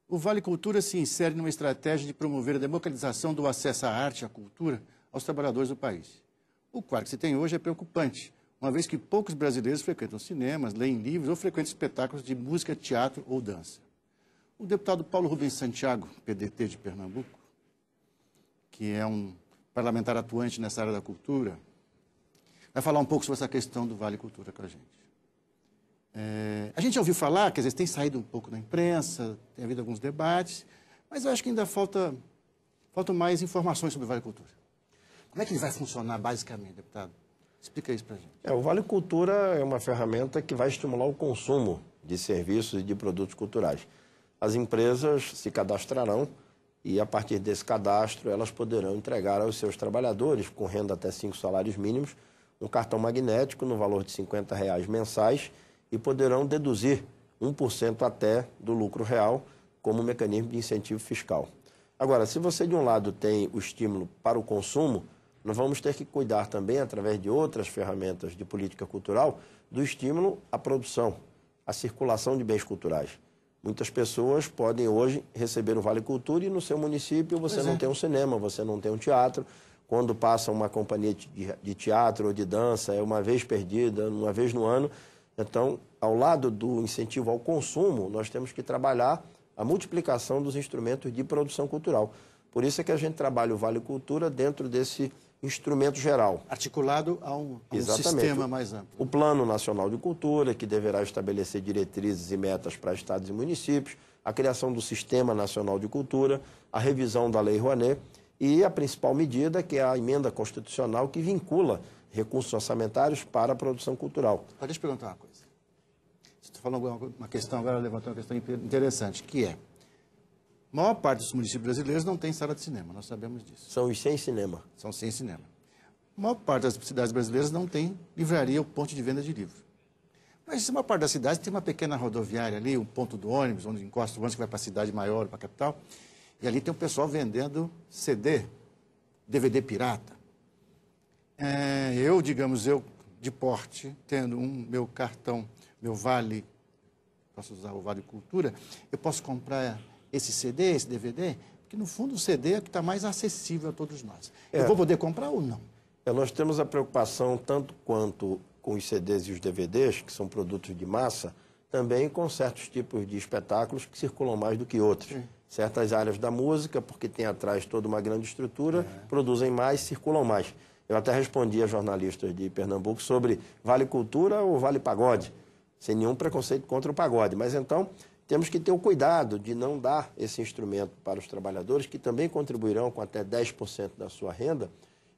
O Vale Cultura se insere numa estratégia de promover a democratização do acesso à arte e à cultura aos trabalhadores do país. O quadro que se tem hoje é preocupante, uma vez que poucos brasileiros frequentam cinemas, leem livros ou frequentam espetáculos de música, teatro ou dança. O deputado Paulo Rubens Santiago, PDT de Pernambuco, que é um parlamentar atuante nessa área da cultura, vai falar um pouco sobre essa questão do Vale Cultura com a gente. A gente já ouviu falar, quer dizer, tem saído um pouco na imprensa, tem havido alguns debates, mas eu acho que ainda faltam mais informações sobre o Vale Cultura. Como é que ele vai funcionar basicamente, deputado? Explica isso para a gente. O Vale Cultura é uma ferramenta que vai estimular o consumo de serviços e de produtos culturais. As empresas se cadastrarão e, a partir desse cadastro, elas poderão entregar aos seus trabalhadores, com renda até 5 salários mínimos, um cartão magnético no valor de R$50 mensais e poderão deduzir 1% até do lucro real como mecanismo de incentivo fiscal. Agora, se você, de um lado, tem o estímulo para o consumo, nós vamos ter que cuidar também, através de outras ferramentas de política cultural, do estímulo à produção, à circulação de bens culturais. Muitas pessoas podem hoje receber o Vale Cultura e no seu município você não tem um cinema, você não tem um teatro. Quando passa uma companhia de teatro ou de dança, é uma vez perdida, uma vez no ano. Então, ao lado do incentivo ao consumo, nós temos que trabalhar a multiplicação dos instrumentos de produção cultural. Por isso é que a gente trabalha o Vale Cultura dentro desse instrumento geral. Articulado a um sistema mais amplo. O Plano Nacional de Cultura, que deverá estabelecer diretrizes e metas para estados e municípios, a criação do Sistema Nacional de Cultura, a revisão da Lei Rouanet e a principal medida, que é a emenda constitucional que vincula recursos orçamentários para a produção cultural. Deixa eu perguntar uma coisa. Você está falando uma questão, agora levantou uma questão interessante, que é: a maior parte dos municípios brasileiros não tem sala de cinema, nós sabemos disso. São os sem cinema. São sem cinema. A maior parte das cidades brasileiras não tem livraria ou ponto de venda de livro. Mas a maior parte das cidades tem uma pequena rodoviária ali, um ponto do ônibus, onde encosta o ônibus que vai para a cidade maior, para a capital, e ali tem um pessoal vendendo CD, DVD pirata. Eu de porte, tendo meu cartão, meu Vale, posso usar o Vale Cultura, eu posso comprar esse CD, esse DVD, porque no fundo o CD é o que está mais acessível a todos nós. Eu vou poder comprar ou não? Nós temos a preocupação tanto quanto com os CDs e os DVDs, que são produtos de massa, também com certos tipos de espetáculos que circulam mais do que outros. Sim. Certas áreas da música, porque tem atrás toda uma grande estrutura, produzem mais, circulam mais. Eu até respondi a jornalistas de Pernambuco sobre Vale Cultura ou Vale Pagode, sem nenhum preconceito contra o pagode. Mas então temos que ter o cuidado de não dar esse instrumento para os trabalhadores, que também contribuirão com até 10% da sua renda,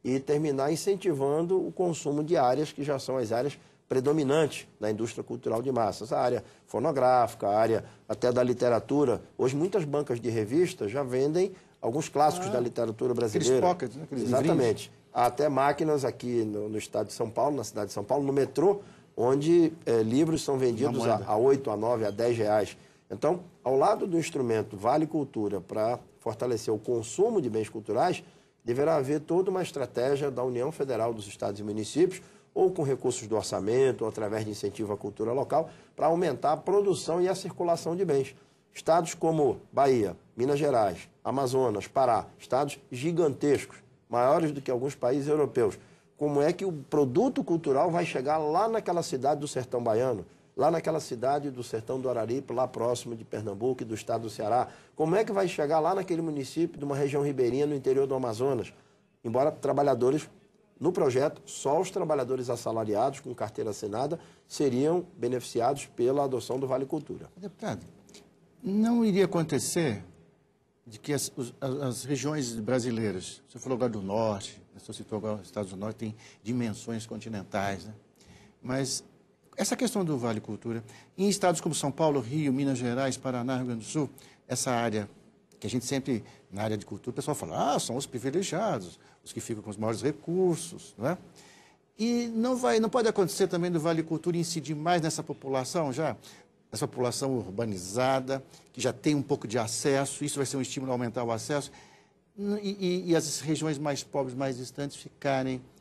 e terminar incentivando o consumo de áreas que já são as áreas predominantes da indústria cultural de massas. A área fonográfica, a área até da literatura. Hoje muitas bancas de revistas já vendem alguns clássicos da literatura brasileira. Aqueles pockets, né? Aqueles Exatamente. Livrinhos. Há até máquinas aqui no estado de São Paulo, na cidade de São Paulo, no metrô, onde livros são vendidos a 8, a 9, a 10 reais. Então, ao lado do instrumento Vale Cultura para fortalecer o consumo de bens culturais, deverá haver toda uma estratégia da União Federal dos Estados e Municípios, ou com recursos do orçamento, ou através de incentivo à cultura local, para aumentar a produção e a circulação de bens. Estados como Bahia, Minas Gerais, Amazonas, Pará, estados gigantescos, maiores do que alguns países europeus. Como é que o produto cultural vai chegar lá naquela cidade do sertão baiano, lá naquela cidade do sertão do Araripe, lá próximo de Pernambuco e do estado do Ceará? Como é que vai chegar lá naquele município de uma região ribeirinha no interior do Amazonas? Embora trabalhadores, no projeto, só os trabalhadores assalariados com carteira assinada seriam beneficiados pela adoção do Vale Cultura. Deputado, não iria acontecer de que as regiões brasileiras, você falou agora do Norte, você citou agora os Estados do Norte, tem dimensões continentais, né? Mas essa questão do Vale Cultura, em estados como São Paulo, Rio, Minas Gerais, Paraná, Rio Grande do Sul, essa área que a gente sempre, na área de cultura, o pessoal fala, são os privilegiados, os que ficam com os maiores recursos, não é? E não pode acontecer também do Vale Cultura incidir mais nessa população já, essa população urbanizada, que já tem um pouco de acesso, isso vai ser um estímulo a aumentar o acesso, e as regiões mais pobres, mais distantes,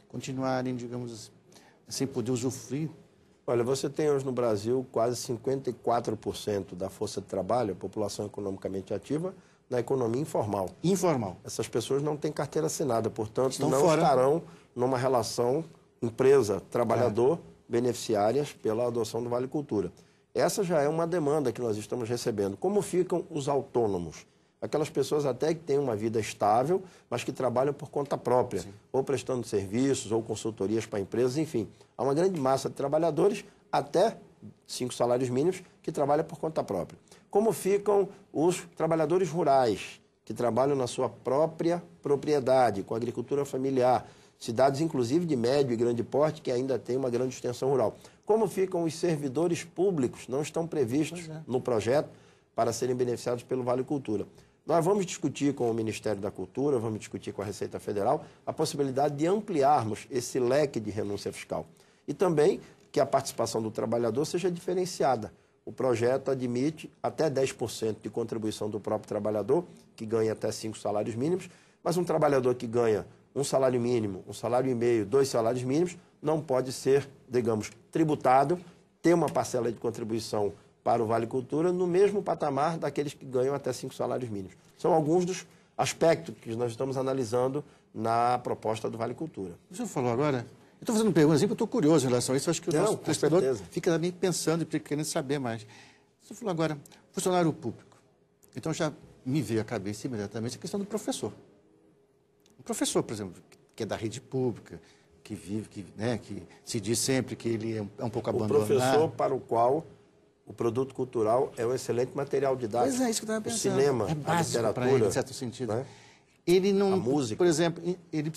continuarem, digamos, sem poder usufruir Olha, você tem hoje no Brasil quase 54% da força de trabalho, a população economicamente ativa, na economia informal. Informal. Essas pessoas não têm carteira assinada, portanto, Estão não fora. estarão numa relação empresa-trabalhador beneficiárias pela adoção do Vale Cultura. Essa já é uma demanda que nós estamos recebendo. Como ficam os autônomos? Aquelas pessoas até que têm uma vida estável, mas que trabalham por conta própria, sim, ou prestando serviços, ou consultorias para empresas, enfim. Há uma grande massa de trabalhadores, até 5 salários mínimos, que trabalham por conta própria. Como ficam os trabalhadores rurais, que trabalham na sua própria propriedade, com agricultura familiar, cidades inclusive de médio e grande porte, que ainda têm uma grande extensão rural. Como ficam os servidores públicos, não estão previstos no projeto para serem beneficiados pelo Vale Cultura. Nós vamos discutir com o Ministério da Cultura, vamos discutir com a Receita Federal a possibilidade de ampliarmos esse leque de renúncia fiscal. E também que a participação do trabalhador seja diferenciada. O projeto admite até 10% de contribuição do próprio trabalhador, que ganha até 5 salários mínimos, mas um trabalhador que ganha 1 salário mínimo, 1,5 salário, 2 salários mínimos, não pode ser, digamos, tributado, ter uma parcela de contribuição para o Vale Cultura no mesmo patamar daqueles que ganham até 5 salários mínimos. São alguns dos aspectos que nós estamos analisando na proposta do Vale Cultura. O senhor falou agora, eu estou fazendo perguntas porque eu estou curioso em relação a isso, acho que o nosso telespectador fica também pensando e querendo saber mais. O senhor falou agora, funcionário público. Então já me veio à cabeça imediatamente a questão do professor. Um professor, por exemplo, que é da rede pública, que vive, que se diz sempre que ele é um pouco abandonado. O professor para o qual o produto cultural é um excelente material didático. Pois é, isso que eu estava pensando. O cinema, é básico a literatura, ele, em certo sentido. Né? Ele não, a música. Por exemplo, ele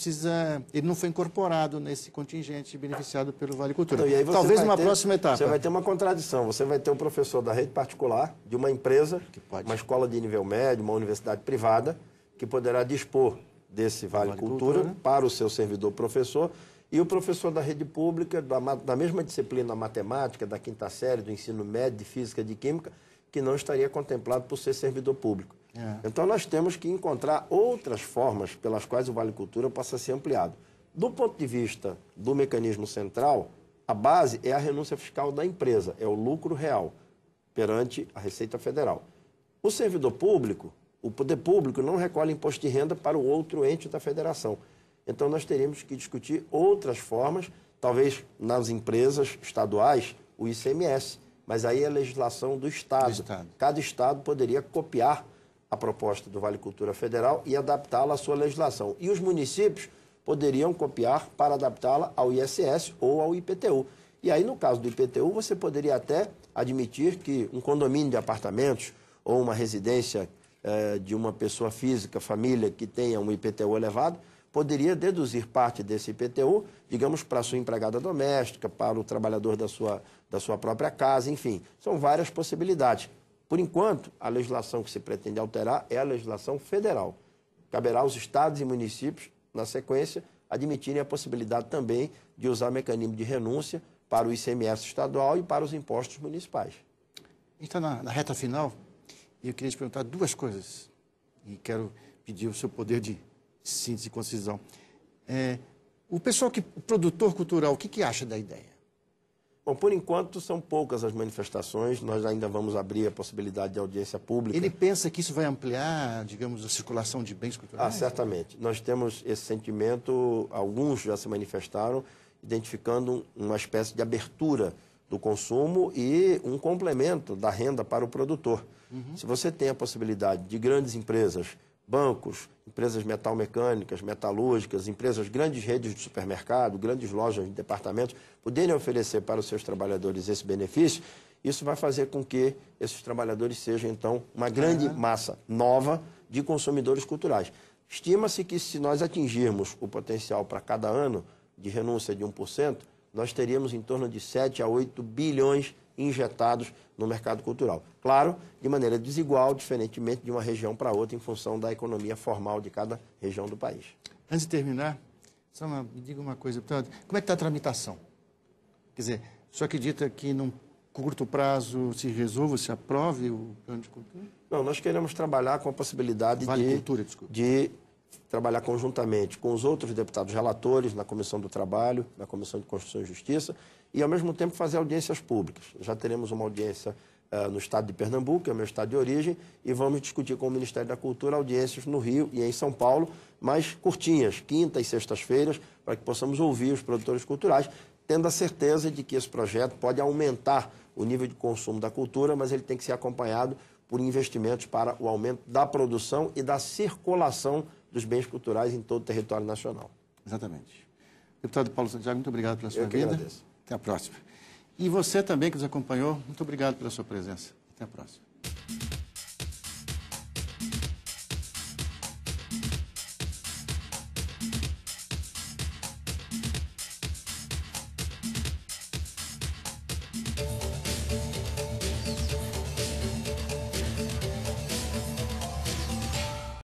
não foi incorporado nesse contingente beneficiado pelo Vale Cultura. Então, e aí você talvez vai numa ter, próxima etapa. Você vai ter uma contradição. Você vai ter um professor da rede particular, de uma empresa, uma escola de nível médio, uma universidade privada, que poderá dispor desse Vale Cultura para o seu servidor professor, e o professor da rede pública, da mesma disciplina matemática, da 5ª série, do ensino médio, de física, de química, que não estaria contemplado por ser servidor público. Então, nós temos que encontrar outras formas pelas quais o Vale Cultura possa ser ampliado. Do ponto de vista do mecanismo central, a base é a renúncia fiscal da empresa, é o lucro real perante a Receita Federal. O servidor público, o poder público, não recolhe imposto de renda para o outro ente da federação. Então, nós teríamos que discutir outras formas, talvez nas empresas estaduais, o ICMS, mas aí é a legislação do Estado. Cada Estado poderia copiar a proposta do Vale Cultura Federal e adaptá-la à sua legislação. E os municípios poderiam copiar para adaptá-la ao ISS ou ao IPTU. E aí, no caso do IPTU, você poderia até admitir que um condomínio de apartamentos ou uma residência de uma pessoa física, família, que tenha um IPTU elevado, poderia deduzir parte desse IPTU, digamos, para a sua empregada doméstica, para o trabalhador da sua própria casa, enfim. São várias possibilidades. Por enquanto, a legislação que se pretende alterar é a legislação federal. Caberá aos estados e municípios, na sequência, admitirem a possibilidade também de usar mecanismo de renúncia para o ICMS estadual e para os impostos municipais. A gente está na reta final e eu queria te perguntar 2 coisas. E quero pedir o seu poder de síntese e concisão. O produtor cultural, o que acha da ideia? Bom, por enquanto são poucas as manifestações, nós ainda vamos abrir a possibilidade de audiência pública. Ele pensa que isso vai ampliar, digamos, a circulação de bens culturais? Certamente. Nós temos esse sentimento, alguns já se manifestaram, identificando uma espécie de abertura do consumo e um complemento da renda para o produtor. Se você tem a possibilidade de grandes empresas, bancos, empresas metalmecânicas, metalúrgicas, empresas, grandes redes de supermercado, grandes lojas de departamentos, poderem oferecer para os seus trabalhadores esse benefício, isso vai fazer com que esses trabalhadores sejam, então, uma grande massa nova de consumidores culturais. Estima-se que, se nós atingirmos o potencial para cada ano de renúncia de 1%, nós teríamos em torno de 7 a 8 bilhões injetados no mercado cultural. Claro, de maneira desigual, diferentemente de uma região para outra, em função da economia formal de cada região do país. Antes de terminar, me diga uma coisa, como é que está a tramitação? Quer dizer, o senhor acredita que num curto prazo se resolva, se aprove o plano de cultura? Não, nós queremos trabalhar com a possibilidade Vale Cultura, de trabalhar conjuntamente com os outros deputados relatores na Comissão do Trabalho, na Comissão de Constituição e Justiça, e, ao mesmo tempo, fazer audiências públicas. Já teremos uma audiência no estado de Pernambuco, que é o meu estado de origem, e vamos discutir com o Ministério da Cultura audiências no Rio e em São Paulo, mas curtinhas, quintas e sextas-feiras, para que possamos ouvir os produtores culturais, tendo a certeza de que esse projeto pode aumentar o nível de consumo da cultura, mas ele tem que ser acompanhado por investimentos para o aumento da produção e da circulação dos bens culturais em todo o território nacional. Exatamente. Deputado Paulo Santiago, muito obrigado pela sua Eu que vinda. agradeço. Até a próxima. E você também que nos acompanhou, muito obrigado pela sua presença. Até a próxima.